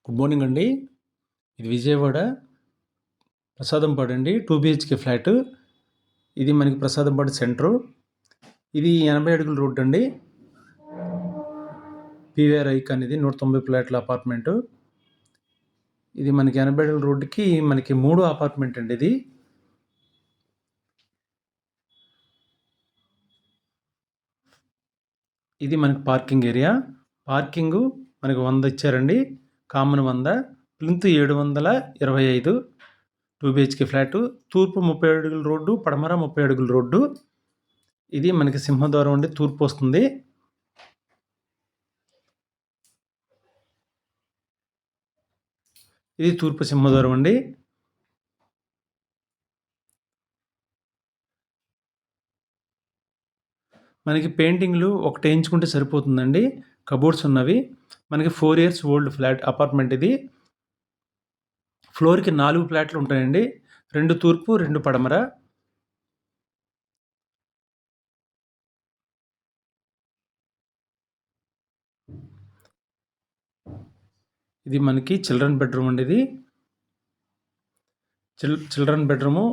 Good morning అండి. ఇది విజయవాడ ప్రసాదంపాడు అండి. 2 BHK ఫ్లాట్. ఇది మనకి ప్రసాదంపాడు సెంటరు. ఇది 80 అడుగుల రోడ్ అండి. పీవీఆర్ ఐకాన్ ఇది 190 ఫ్లాట్ల అపార్ట్మెంటు. ఇది మనకి 80 అడుగుల రోడ్డుకి మనకి 3 అపార్ట్మెంట్ అండి ఇది. ఇది మనకి పార్కింగ్ ఏరియా. పార్కింగు మనకి 100 ఇచ్చారండి. కామన్ 100. ప్లింత్ 725. 2 BHK flat. తూర్పు 30 అడుగుల రోడ్డు, పడమర 30 అడుగుల రోడ్డు. ఇది మనకి సింహద్వారం అండి, తూర్పు వస్తుంది. ఇది తూర్పు సింహద్వారం అండి. మనకి పెయింటింగ్లు ఒకటి వేయించుకుంటే సరిపోతుందండి. కబోర్డ్స్ ఉన్నవి. మనకి 4 years ఓల్డ్ ఫ్లాట్ అపార్ట్మెంట్ ఇది. ఫ్లోర్కి 4 ఫ్లాట్లు ఉంటాయండి. 2 తూర్పు, 2 పడమర. ఇది మనకి చిల్డ్రన్ బెడ్రూమ్ అండి. ఇది చిల్డ్రన్ బెడ్రూము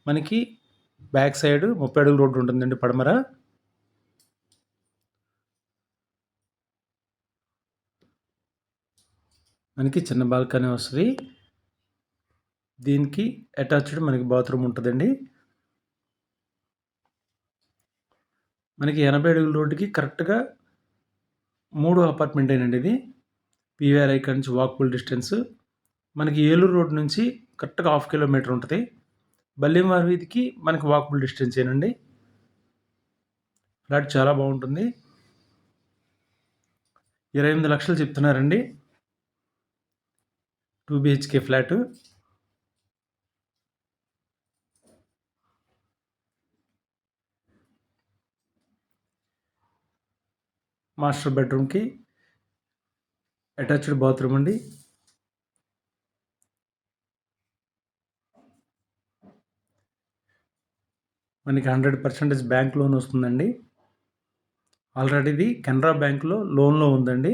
మనకి బ్యాక్ సైడ్ 30 అడుగుల రోడ్డు ఉంటుందండి, పడమర. మనకి చిన్న బాల్కనీ వస్తుంది. దీనికి అటాచ్డ్ మనకి బాత్రూమ్ ఉంటుందండి. మనకి 80 అడుగుల రోడ్డుకి కరెక్ట్గా 3 అపార్ట్మెంట్ అయినండి ఇది. పీవీఆర్ ఐకాన్ నుంచి వాకబుల్ డిస్టెన్స్. మనకి ఏలూరు రోడ్ నుంచి కరెక్ట్గా 1/2 కిలోమీటర్ ఉంటుంది. బల్లింవారి వీధికి మనకి వాకబుల్ డిస్టెన్స్ ఏనండి. ఫ్లాట్ చాలా బాగుంటుంది. 28 లక్షలు చెప్తున్నారండి 2 BHK ఫ్లాటు. మాస్టర్ బెడ్రూమ్కి అటాచ్డ్ బాత్రూమ్ అండి. మనకి 100% బ్యాంక్ లోన్ వస్తుందండి. ఆల్రెడీ ఇది కెనరా బ్యాంక్లో లోన్లో ఉందండి.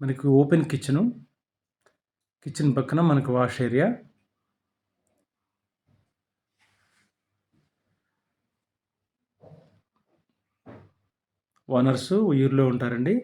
మనకి ఓపెన్ కిచెన్ పక్కన మనకి వాష్ ఏరియా. ఓనర్స్ ఉయ్యూరులో ఉంటారండి.